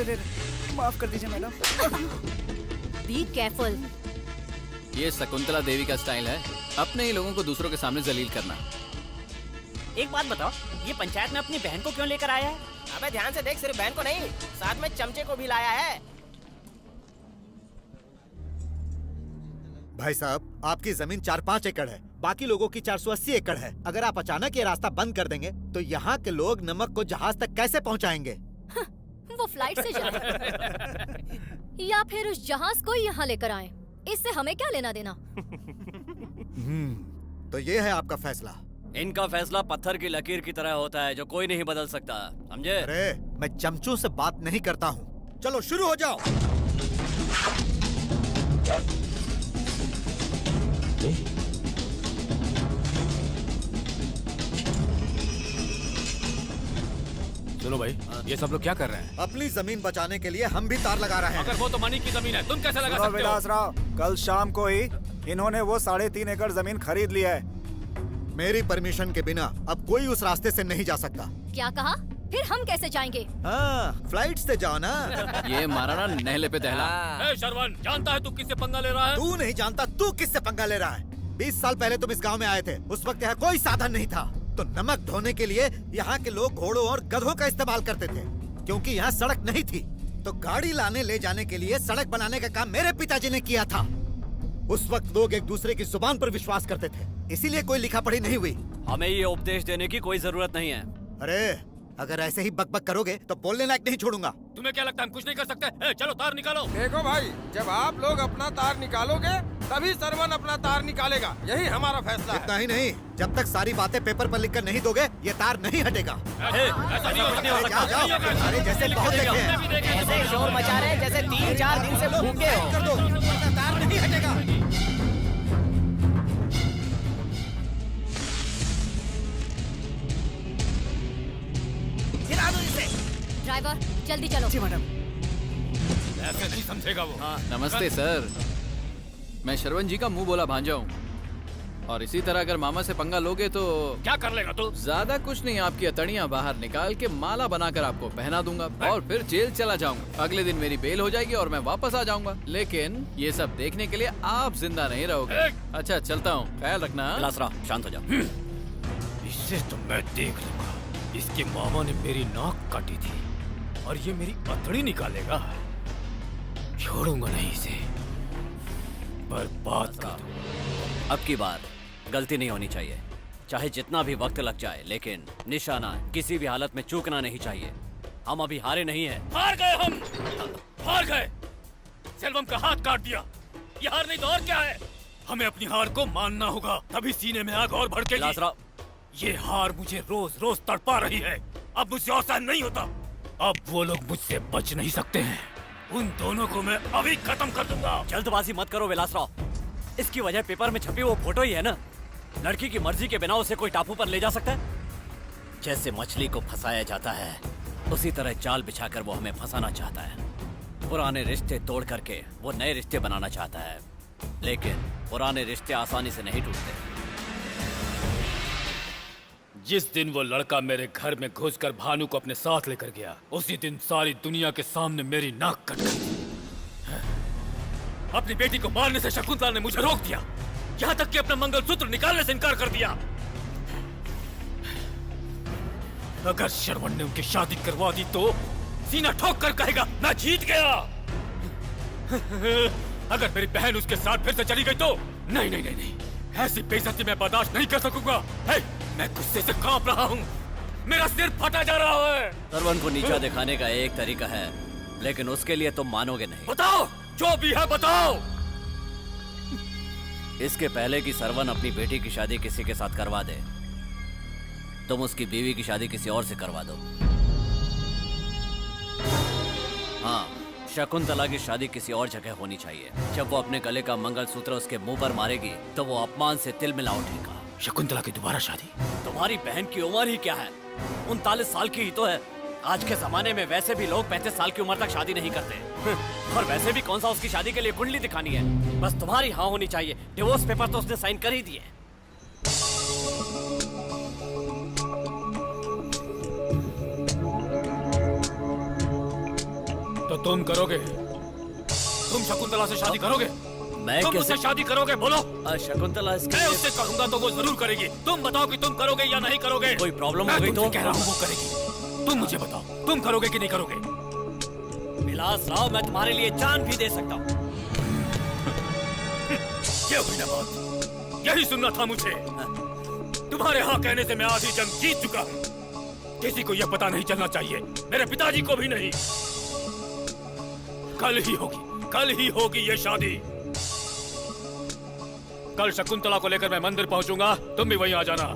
अरे माफ कर दीजिए मैडम। Be careful. ये शकुंतला देवी का स्टाइल है, अपने ही लोगों को दूसरों के सामने जलील करना। एक बात बताओ, ये पंचायत में अपनी बहन को क्यों लेकर आया है? अबे ध्यान से देख, सिर्फ बहन को नहीं, साथ में चमचे को भी लाया है। भाई साहब, आपकी जमीन 4-5 एकड़ है, बाकी लोगों की 480 एकड़ है। अगर आप अचानक ये रास्ता बंद कर देंगे तो यहाँ के लोग नमक को जहाज तक कैसे पहुँचाएंगे? वो फ्लाइट से जाए या फिर उस जहाज को यहाँ लेकर आए, इससे हमें क्या लेना देना? तो ये है आपका फैसला? इनका फैसला पत्थर की लकीर की तरह होता है जो कोई नहीं बदल सकता, समझे? अरे मैं चमचों से बात नहीं करता हूँ। चलो शुरू हो जाओ। सुनो भाई, ये सब लोग क्या कर रहे हैं? अपनी जमीन बचाने के लिए हम भी तार लगा रहे हैं। अगर वो तो मनी की जमीन है, तुम कैसे लगा सकते हो? विलास राव, कल शाम को ही इन्होंने वो 3.5 एकड़ जमीन खरीद लिया है। मेरी परमिशन के बिना अब कोई उस रास्ते से नहीं जा सकता। क्या कहा? फिर हम कैसे जाएंगे? हाँ, फ्लाइट से जाओ ना। ये मारा ना नहले पे दहला। ए शरवण, जानता है तू किससे पंगा ले रहा है? तू नहीं जानता तू किससे पंगा ले रहा है। 20 साल पहले तुम इस गांव में आए थे, उस वक्त यहाँ कोई साधन नहीं था, तो नमक ढोने के लिए यहाँ के लोग घोड़ों और गधों का इस्तेमाल करते थे, क्योंकि यहाँ सड़क नहीं थी। तो गाड़ी लाने ले जाने के लिए सड़क बनाने का काम मेरे पिताजी ने किया था। उस वक्त लोग एक दूसरे की जुबान पर विश्वास करते थे, इसीलिए कोई लिखा पढ़ी नहीं हुई। हमें ये उपदेश देने की कोई जरूरत नहीं है। अरे अगर ऐसे ही बकबक करोगे तो बोलने लायक नहीं छोड़ूंगा। तुम्हें क्या लगता है हम कुछ नहीं कर सकते? चलो तार निकालो। देखो भाई, जब आप लोग अपना तार निकालोगे तभी सरवन अपना तार निकालेगा, यही हमारा फैसला इतना ही नहीं, जब तक सारी बातें पेपर पर लिखकर नहीं दोगे ये तार नहीं हटेगा। ऐसा नहीं हो सकता। जाओ, जाओ। अरे जैसे बहुत देखे हैं। ऐसे शोर मचा रहे हैं जैसे 3-4 दिन से भूखे हो। कर दो, वरना तार नहीं हटेगा। गिरा दो इसे। ड्राइवर जल्दी चलो। जी मैडम। ऐसे नहीं समझेगा वो। हाँ। नमस्ते सर, मैं शरवण जी का मुंह बोला भांजा हूँ, और इसी तरह अगर मामा से पंगा लोगे तो क्या कर लेगा तू? ज्यादा कुछ नहीं, आपकी अतड़ियाँ बाहर निकाल के माला बनाकर आपको पहना दूंगा और फिर जेल चला जाऊंगा। अगले दिन मेरी बेल हो जाएगी और मैं वापस आ जाऊंगा, लेकिन ये सब देखने के लिए आप जिंदा नहीं रहोगे। अच्छा चलता हूँ, ख्याल रखना। विलासरा, शांत हो जाओ। इससे तो मैं देख लूंगा। इसके मामा ने मेरी नाक काटी थी और ये मेरी अतड़ी निकालेगा। छोड़ूंगा नहीं इसे, बर्बाद कर दूंगा। अब की बार गलती नहीं होनी चाहिए, चाहे जितना भी वक्त लग जाए, लेकिन निशाना किसी भी हालत में चूकना नहीं चाहिए। हम अभी हारे नहीं हैं। हार गए हम, हार गए। सेल्वम का हाथ काट दिया, ये हार नहीं तो और क्या है? हमें अपनी हार को मानना होगा, तभी सीने में आग और भड़केगी। विलासरा, ये हार मुझे रोज रोज तड़पा रही है, अब मुझसे और सहन नहीं होता। अब वो लोग मुझसे बच नहीं सकते हैं, उन दोनों को मैं अभी खत्म कर दूंगा। जल्दबाजी मत करो विलासराव, इसकी वजह पेपर में छपी वो फोटो ही है ना। लड़की की मर्जी के बिना उसे कोई टापू पर ले जा सकता है? जैसे मछली को फंसाया जाता है, उसी तरह जाल बिछाकर वो हमें फंसाना चाहता है। पुराने रिश्ते तोड़ करके वो नए रिश्ते बनाना चाहता है, लेकिन पुराने रिश्ते आसानी से नहीं टूटते। जिस दिन वो लड़का मेरे घर में घुसकर भानु को अपने साथ लेकर गया, उसी दिन सारी दुनिया के सामने मेरी नाक कट गई। अपनी बेटी को मारने से शकुंतला ने मुझे रोक दिया, यहाँ तक कि अपना मंगलसूत्र निकालने से इनकार कर दिया। अगर शरवण ने उनकी शादी करवा दी तो सीना ठोक कर कहेगा मैं जीत गया। अगर मेरी बहन उसके साथ फिर से चली गई तो नहीं नहीं नहीं नहीं, ऐसी बेइज्जती मैं बर्दाश्त नहीं कर सकूंगा। मैं गुस्से से कांप रहा हूँ, मेरा सिर फटा जा रहा है। सरवन को नीचा दिखाने का एक तरीका है, लेकिन उसके लिए तुम मानोगे नहीं। बताओ, जो भी है बताओ। इसके पहले कि सरवन अपनी बेटी की शादी किसी के साथ करवा दे, तुम उसकी बीवी की शादी किसी और से करवा दो। हाँ, शकुंतला की शादी किसी और जगह होनी चाहिए। जब वो अपने गले का मंगलसूत्र उसके मुंह पर मारेगी तो वो अपमान से तिलमिला उठेगा। शकुंतला की दोबारा शादी? तुम्हारी बहन की उम्र ही क्या है, 39 साल की ही तो है। आज के जमाने में वैसे भी लोग 35 साल की उम्र तक शादी नहीं करते। और वैसे भी कौन सा उसकी शादी के लिए कुंडली दिखानी है, बस तुम्हारी हाँ होनी चाहिए। डिवोर्स पेपर तो उसने साइन कर ही दिए। तुम करोगे? तुम शकुंतला से शादी करोगे? मैं तुम कैसे उससे शादी करोगे? बोलो। शकुंतला इसके मैं लिए उससे कहूंगा तो वो जरूर करेगी। तुम बताओ कि तुम करोगे या नहीं करोगे? कोई प्रॉब्लम मैं हो गई तुमसे तो? कह रहा हूँ वो करेगी। तुम मुझे बताओ, तुम करोगे कि नहीं करोगे? विलास राव, मैं तुम्हारे लिए जान भी दे सकता हूँ। ये हुई ना बात, यही सुनना था मुझे। तुम्हारे हाँ कहने से मैं आधी जंग जीत चुका हूँ। किसी को यह पता नहीं चलना चाहिए, मेरे पिताजी को भी नहीं। कल ही होगी ये शादी। कल शकुंतला को लेकर मैं मंदिर पहुंचूंगा, तुम भी वहीं आ जाना।